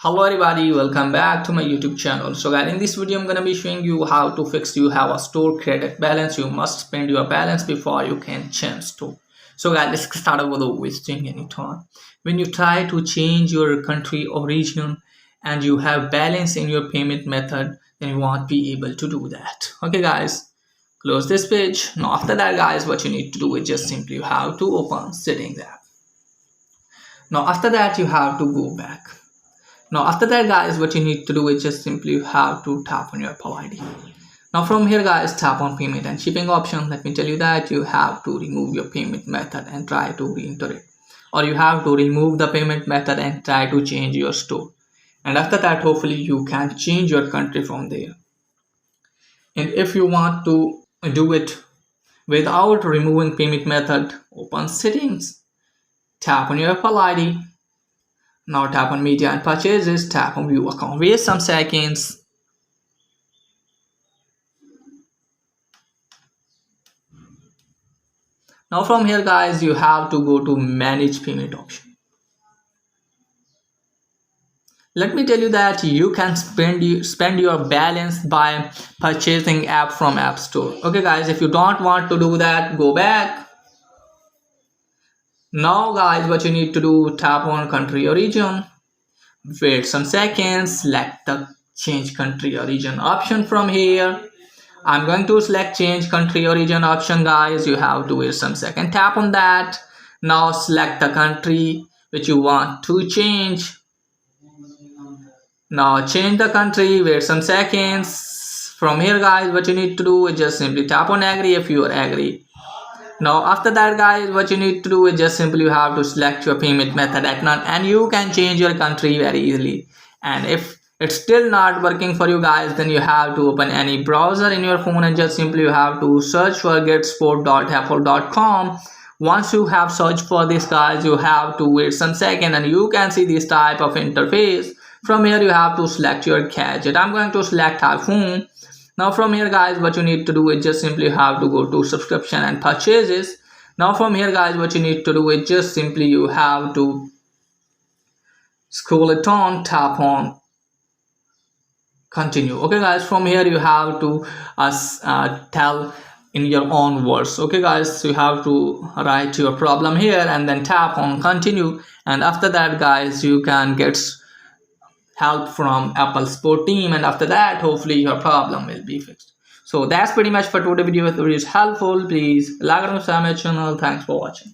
Hello everybody, welcome back to my YouTube channel. So guys, in this video I'm gonna be showing you how to fix you have a store credit balance. You must spend your balance before you can change store. So guys, let's start without wasting any time. When you try to change your country or region and you have balance in your payment method, then you won't be able to do that. Okay guys, close this page. Now after that guys, what you need to do is just simply you have to open settings app. Now after that you have to go back. Now after that guys, what you need to do is just simply you have to tap on your Apple ID. Now from here guys, tap on payment and shipping option. Let me tell you that you have to remove your payment method and try to re-enter it. Or you have to remove the payment method and try to change your store. And after that, hopefully you can change your country from there. And if you want to do it without removing payment method, open settings, tap on your Apple ID. Now tap on media and purchases, tap on view account. Wait some seconds. Now from here guys, you have to go to manage payment option. Let me tell you that you can spend your balance by purchasing app from App Store. Okay guys, if you don't want to do that, go back. Now guys, what you need to do, tap on country or region. Wait some seconds, select the change country or region option from here. I'm going to select change country or region option guys. You have to wait some second, tap on that. Now select the country which you want to change. Now change the country, wait some seconds. From here guys, what you need to do is just simply tap on agree if you are agree. Now after that guys, what you need to do is just simply you have to select your payment method at none and you can change your country very easily. And if it's still not working for you guys, then you have to open any browser in your phone and just simply you have to search for getsport.apple.com. Once you have searched for this guys, you have to wait some second and you can see this type of interface. From here you have to select your gadget. I'm going to select iPhone. Now from here guys, what you need to do is just simply have to go to subscription and purchases. Now from here guys, what you need to do is just simply you have to scroll it on, tap on continue. Okay guys, from here you have to tell in your own words. Okay guys, so you have to write your problem here and then tap on continue. And after that guys, you can get help from Apple support team, and after that hopefully your problem will be fixed. So that's pretty much for today's video. If the video is helpful, please like and subscribe my channel. Thanks for watching.